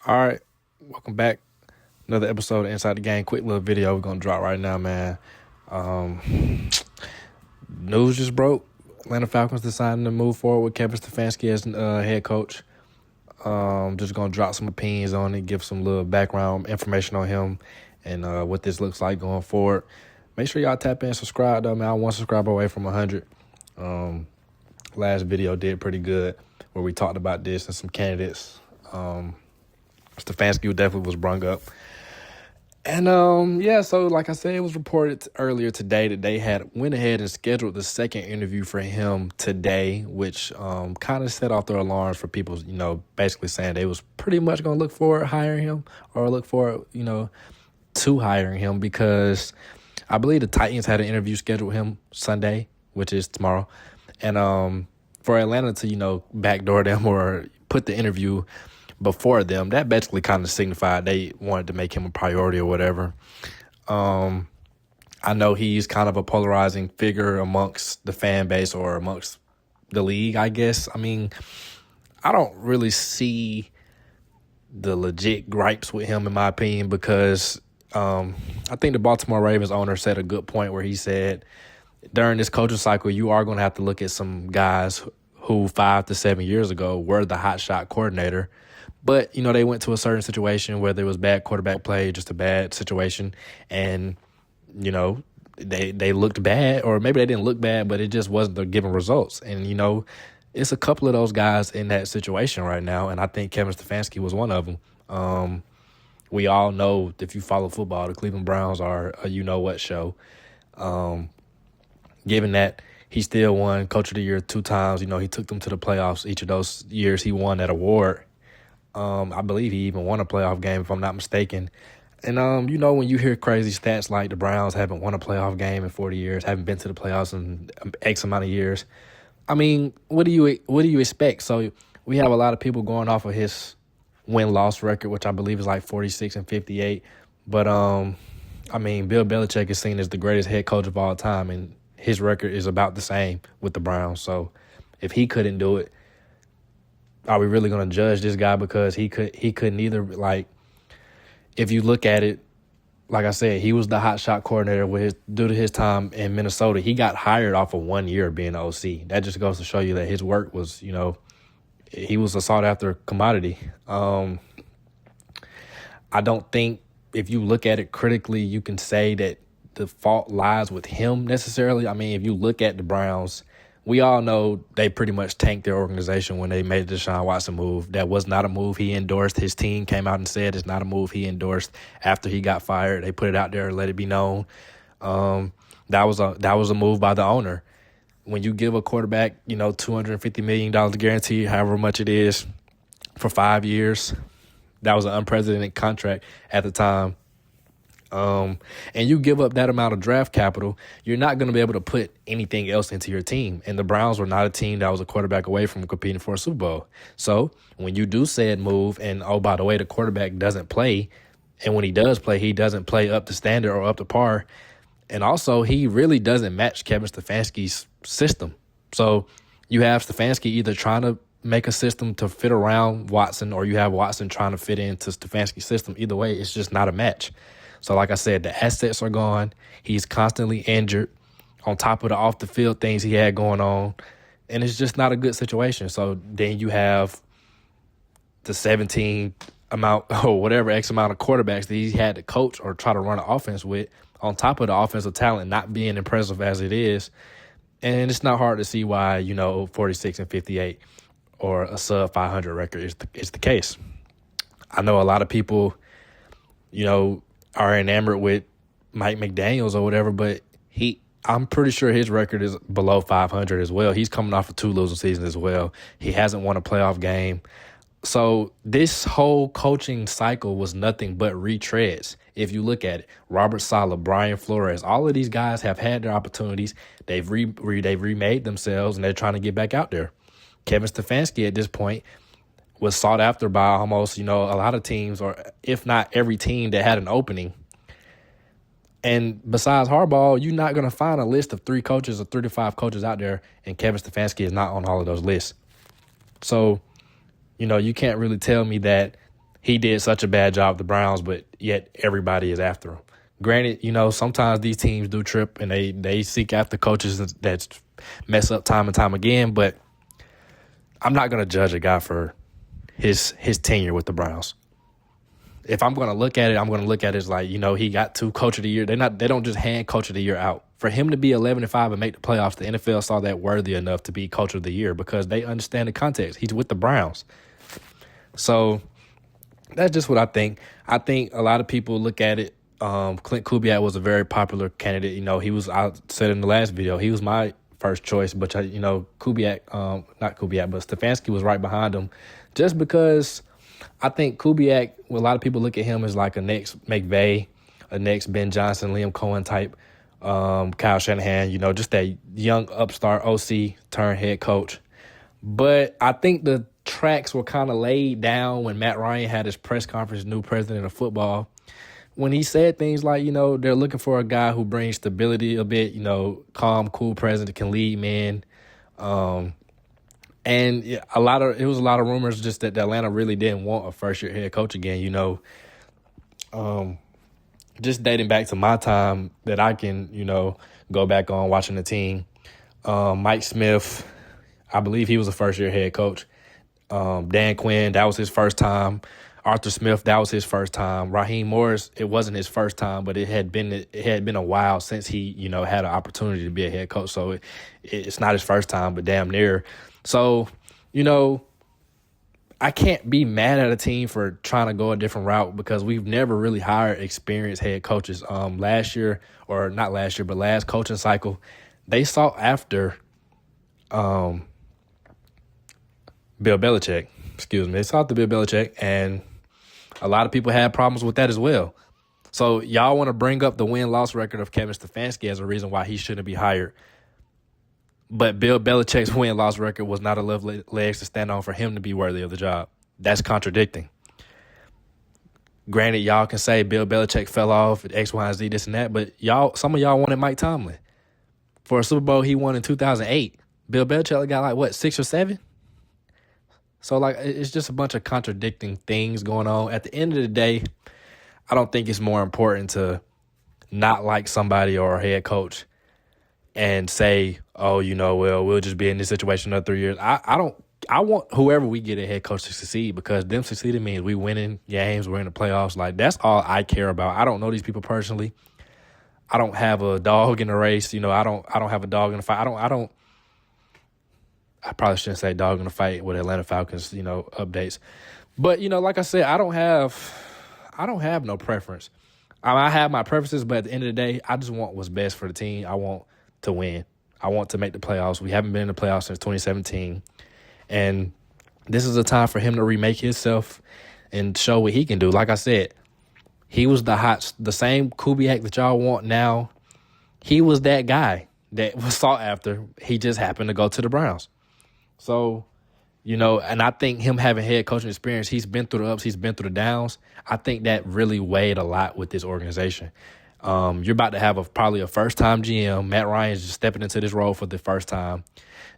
All right, welcome back. Another episode of Inside the Game. Quick little video we're gonna drop right now, man. News just broke. Atlanta Falcons deciding to move forward with Kevin Stefanski as head coach. Just gonna drop some opinions on it, give some little background information on him and what this looks like going forward. Make sure y'all tap in, subscribe though, man. I'm one subscriber away from 100. Last video did pretty good where we talked about this and some candidates. Stefanski definitely was brung up. And, so like I said, it was reported earlier today that they had went ahead and scheduled the second interview for him today, which kind of set off their alarms for people, basically saying they was pretty much going to look forward hiring him or look forward, to hiring him because I believe the Titans had an interview scheduled with him Sunday, which is tomorrow. And for Atlanta to, backdoor them or put the interview before them, that basically kind of signified they wanted to make him a priority or whatever. I know he's kind of a polarizing figure amongst the fan base or amongst the league, I guess. I mean, I don't really see the legit gripes with him, in my opinion, because I think the Baltimore Ravens owner said a good point where he said during this coaching cycle, you are going to have to look at some guys who 5 to 7 years ago were the hotshot coordinator. But, they went to a certain situation where there was bad quarterback play, just a bad situation. And, they looked bad, or maybe they didn't look bad, but it just wasn't the given results. And, it's a couple of those guys in that situation right now. And I think Kevin Stefanski was one of them. We all know, if you follow football, the Cleveland Browns are a you-know-what show. Given that he still won Coach of the Year 2 times, he took them to the playoffs each of those years he won that award. I believe he even won a playoff game, if I'm not mistaken. And, when you hear crazy stats like the Browns haven't won a playoff game in 40 years, haven't been to the playoffs in X amount of years, I mean, what do you expect? So we have a lot of people going off of his win-loss record, which I believe is like 46-58. But, Bill Belichick is seen as the greatest head coach of all time, and his record is about the same with the Browns. So if he couldn't do it, are we really going to judge this guy because he couldn't either? Like, if you look at it, like I said, he was the hot shot coordinator due to his time in Minnesota. He got hired off of 1 year being the OC. That just goes to show you that his work was, he was a sought after commodity. I don't think if you look at it critically, you can say that the fault lies with him necessarily. I mean, if you look at the Browns, we all know they pretty much tanked their organization when they made the Deshaun Watson move. That was not a move he endorsed. His team came out and said it's not a move he endorsed after he got fired. They put it out there and let it be known. That was a move by the owner. When you give a quarterback, $250 million guarantee, however much it is, for 5 years, that was an unprecedented contract at the time. And you give up that amount of draft capital, you're not going to be able to put anything else into your team. And the Browns were not a team that was a quarterback away from competing for a Super Bowl. So when you do said move and, oh, by the way, the quarterback doesn't play, and when he does play, he doesn't play up to standard or up to par. And also, he really doesn't match Kevin Stefanski's system. So you have Stefanski either trying to make a system to fit around Watson, or you have Watson trying to fit into Stefanski's system. Either way, it's just not a match. So like I said, the assets are gone. He's constantly injured on top of the off-the-field things he had going on. And it's just not a good situation. So then you have the 17 amount or whatever X amount of quarterbacks that he had to coach or try to run an offense with on top of the offensive talent not being impressive as it is. And it's not hard to see why, 46-58 or a sub 500 record is the case. I know a lot of people, are enamored with Mike McDaniels or whatever, but I'm pretty sure his record is below 500 as well. He's coming off of 2 losing seasons as well. He hasn't won a playoff game. So this whole coaching cycle was nothing but retreads. If you look at it, Robert Saleh, Brian Flores, all of these guys have had their opportunities. They've remade themselves, and they're trying to get back out there. Kevin Stefanski at this point was sought after by almost, a lot of teams, or if not every team that had an opening. And besides Harbaugh, you're not going to find a list of 3 coaches or 35 coaches out there, and Kevin Stefanski is not on all of those lists. So, you can't really tell me that he did such a bad job with the Browns, but yet everybody is after him. Granted, sometimes these teams do trip and they seek after coaches that mess up time and time again, but I'm not going to judge a guy for his tenure with the Browns. If I'm going to look at it, I'm going to look at it as like, he got 2 Coach of the Year. They don't just hand Coach of the Year out. For him to be 11-5 and make the playoffs, the NFL saw that worthy enough to be Coach of the Year because they understand the context. He's with the Browns. So that's just what I think. I think a lot of people look at it. Clint Kubiak was a very popular candidate. I said in the last video, he was my first choice, but Kubiak, not Kubiak, but Stefanski was right behind him, just because I think Kubiak, a lot of people look at him as like a next McVay, a next Ben Johnson, Liam Cohen type, Kyle Shanahan, just that young upstart OC turned head coach. But I think the tracks were kind of laid down when Matt Ryan had his press conference, new president of football, when he said things like, they're looking for a guy who brings stability a bit, calm, cool president, can lead men. And it was a lot of rumors just that Atlanta really didn't want a first-year head coach again, just dating back to my time that I can, go back on watching the team. Mike Smith, I believe he was a first-year head coach. Dan Quinn, that was his first time. Arthur Smith, that was his first time. Raheem Morris, it wasn't his first time, but it had been a while since he, had an opportunity to be a head coach. So it's not his first time, but damn near. So, I can't be mad at a team for trying to go a different route because we've never really hired experienced head coaches. Last coaching cycle, they sought after Bill Belichick. They sought after Bill Belichick, and a lot of people had problems with that as well. So y'all want to bring up the win-loss record of Kevin Stefanski as a reason why he shouldn't be hired. But Bill Belichick's win-loss record was not enough legs to stand on for him to be worthy of the job. That's contradicting. Granted, y'all can say Bill Belichick fell off at X, Y, and Z, this and that, but some of y'all wanted Mike Tomlin. For a Super Bowl he won in 2008, Bill Belichick got 6 or 7? So, it's just a bunch of contradicting things going on. At the end of the day, I don't think it's more important to not like somebody or a head coach and say, oh, we'll just be in this situation another 3 years. I want whoever we get a head coach to succeed because them succeeding means we winning games, we're in the playoffs. That's all I care about. I don't know these people personally. I don't have a dog in the race. I don't have a dog in the fight. I probably shouldn't say dog in the fight with Atlanta Falcons, updates. But, like I said, I don't have no preference. I have my preferences, but at the end of the day, I just want what's best for the team. I want to win. I want to make the playoffs. We haven't been in the playoffs since 2017. And this is a time for him to remake himself and show what he can do. Like I said, he was the same Kubiak that y'all want now. He was that guy that was sought after. He just happened to go to the Browns. So, and I think him having head coaching experience, he's been through the ups, he's been through the downs. I think that really weighed a lot with this organization. You're about to have probably a first-time GM. Matt Ryan's just stepping into this role for the first time.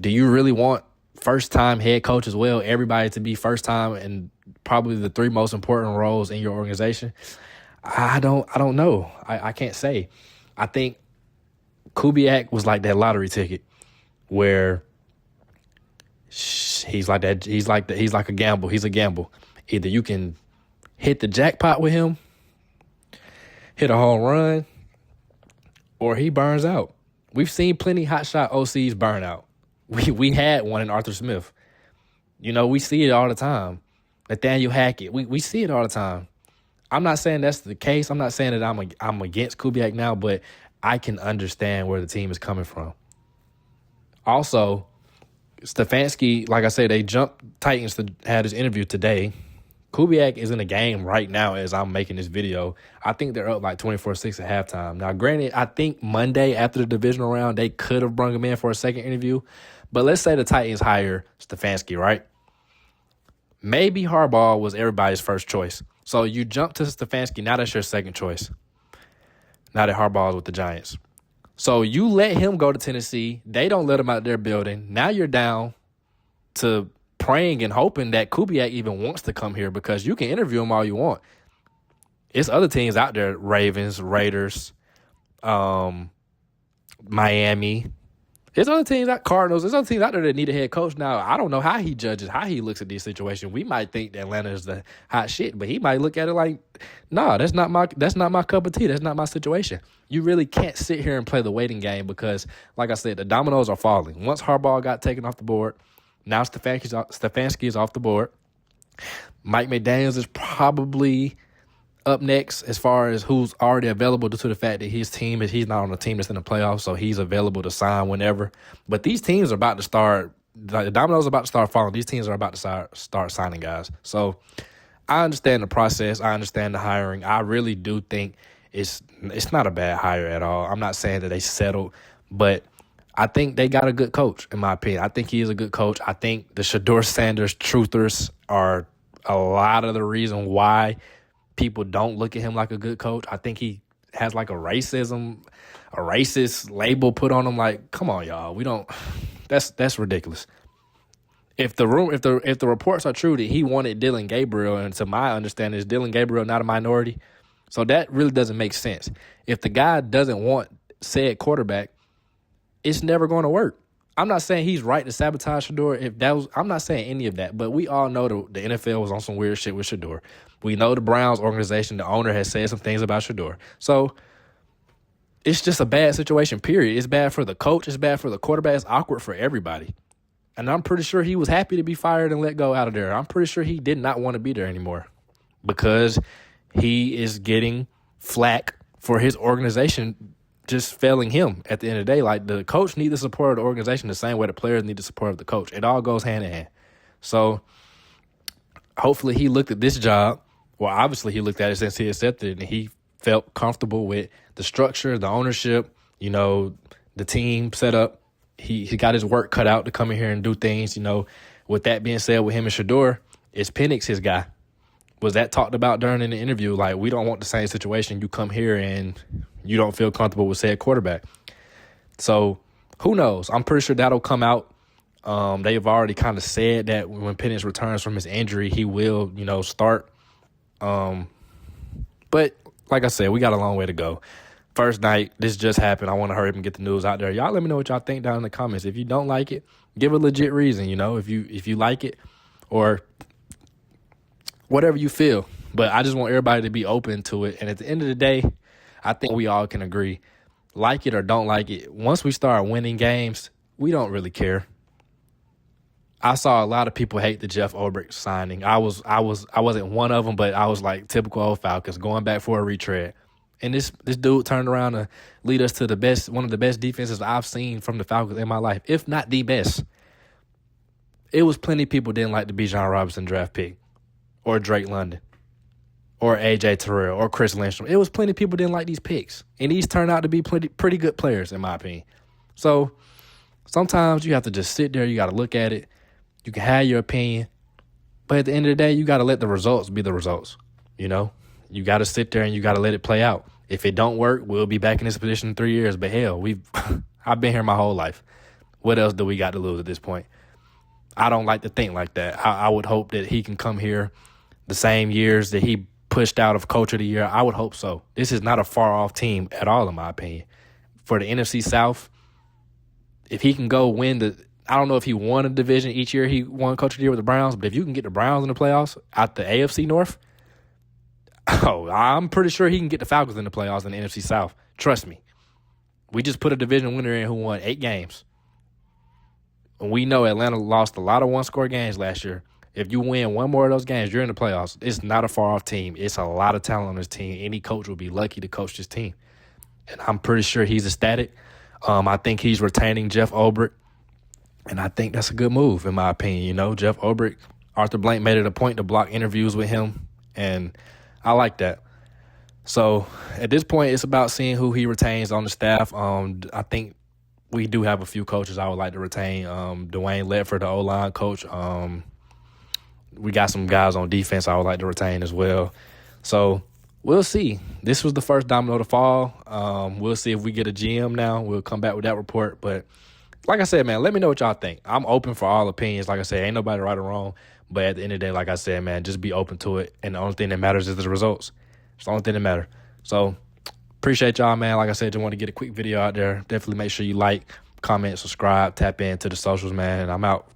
Do you really want first-time head coach as well, everybody to be first-time and probably the 3 most important roles in your organization? I don't know. I can't say. I think Kubiak was like that lottery ticket where he's like that. He's like a gamble. He's a gamble. Either you can hit the jackpot with him, hit a home run, or he burns out. We've seen plenty hotshot OCs burn out. We had one in Arthur Smith. We see it all the time. Nathaniel Hackett. We see it all the time. I'm not saying that's the case. I'm not saying that I'm against Kubiak now, but I can understand where the team is coming from. Also, Stefanski, like I said, they jumped Titans to have this interview today. Kubiak is in the game right now as I'm making this video. I think they're up 24-6 at halftime. Now, granted, I think Monday after the divisional round, they could have brought him in for a second interview. But let's say the Titans hire Stefanski, right? Maybe Harbaugh was everybody's first choice. So you jump to Stefanski, now that's your second choice. Now that Harbaugh's with the Giants. So you let him go to Tennessee. They don't let him out of their building. Now you're down to praying and hoping that Kubiak even wants to come here, because you can interview him all you want. It's other teams out there, Ravens, Raiders, Miami. There's other teams out, Cardinals. There's other teams out there that need a head coach. Now, I don't know how he judges, how he looks at these situations. We might think that Atlanta is the hot shit, but he might look at it like, nah, that's not my cup of tea. That's not my situation. You really can't sit here and play the waiting game because, like I said, the dominoes are falling. Once Harbaugh got taken off the board, now Stefanski is off the board. Mike McDaniels is probably up next as far as who's already available due to the fact that he's not on a team that's in the playoffs, so he's available to sign whenever. But these teams are about to start, the dominoes are about to start falling. These teams are about to start signing guys. So I understand the process. I understand the hiring. I really do think it's not a bad hire at all. I'm not saying that they settled, but I think they got a good coach, in my opinion. I think he is a good coach. I think the Shedeur Sanders truthers are a lot of the reason why people don't look at him like a good coach. I think he has like a racist label put on him. Like, come on, y'all. We don't. That's ridiculous. If the reports are true that he wanted Dylan Gabriel, and to my understanding, is Dylan Gabriel not a minority? So that really doesn't make sense. If the guy doesn't want said quarterback, it's never going to work. I'm not saying he's right to sabotage Shedeur. I'm not saying any of that, but we all know the NFL was on some weird shit with Shedeur. We know the Browns organization, the owner, has said some things about Shedeur. So it's just a bad situation, period. It's bad for the coach. It's bad for the quarterback. It's awkward for everybody. And I'm pretty sure he was happy to be fired and let go out of there. I'm pretty sure he did not want to be there anymore because he is getting flack for his organization just failing him at the end of the day. Like, the coach needs the support of the organization the same way the players need the support of the coach. It all goes hand in hand. So hopefully he looked at this job. Well, obviously he looked at it since he accepted it, and he felt comfortable with the structure, the ownership, the team set up. He got his work cut out to come in here and do things. With that being said, with him and Shedeur, is Penix his guy? Was that talked about during the interview? Like, we don't want the same situation. You come here and you don't feel comfortable with said quarterback. So who knows? I'm pretty sure that'll come out. They've already kind of said that when Penix returns from his injury, he will, start. But like I said, we got a long way to go. First night, this just happened. I want to hurry up and get the news out there. Y'all let me know what y'all think down in the comments. If you don't like it, give a legit reason, if you like it or whatever you feel. But I just want everybody to be open to it. And at the end of the day, I think we all can agree, like it or don't like it. Once we start winning games, we don't really care. I saw a lot of people hate the Jeff Ulbrich signing. I wasn't one of them, but I was like, typical old Falcons, going back for a retread. And this dude turned around to lead us to one of the best defenses I've seen from the Falcons in my life, if not the best. It was plenty of people didn't like the Bijan Robinson draft pick, or Drake London, or A.J. Terrell, or Chris Lindstrom. It was plenty of people didn't like these picks. And these turned out to be pretty good players, in my opinion. So sometimes you have to just sit there. You got to look at it. You can have your opinion. But at the end of the day, you got to let the results be the results. You got to sit there and you got to let it play out. If it don't work, we'll be back in this position in 3 years. But hell, I've been here my whole life. What else do we got to lose at this point? I don't like to think like that. I would hope that he can come here the same years that he pushed out of Coach of the Year. I would hope so. This is not a far-off team at all, in my opinion. For the NFC South, if he can go win I don't know if he won a division each year he won Coach of the Year with the Browns, but if you can get the Browns in the playoffs out the AFC North, I'm pretty sure he can get the Falcons in the playoffs in the NFC South. Trust me. We just put a division winner in who won 8 games. And we know Atlanta lost a lot of one-score games last year. If you win one more of those games, you're in the playoffs. It's not a far-off team. It's a lot of talent on this team. Any coach will be lucky to coach this team. And I'm pretty sure he's ecstatic. I think he's retaining Jeff Ulbrich. And I think that's a good move, in my opinion. Jeff Ulbrich, Arthur Blank made it a point to block interviews with him. And I like that. So at this point, it's about seeing who he retains on the staff. I think we do have a few coaches I would like to retain. Dwayne Ledford, the O-line coach. We got some guys on defense I would like to retain as well. So we'll see. This was the first domino to fall. We'll see if we get a GM now. We'll come back with that report. But like I said, man, let me know what y'all think. I'm open for all opinions. Like I said, ain't nobody right or wrong. But at the end of the day, like I said, man, just be open to it. And the only thing that matters is the results. It's the only thing that matters. So appreciate y'all, man. Like I said, just want to get a quick video out there. Definitely make sure you like, comment, subscribe, tap into the socials, man. And I'm out.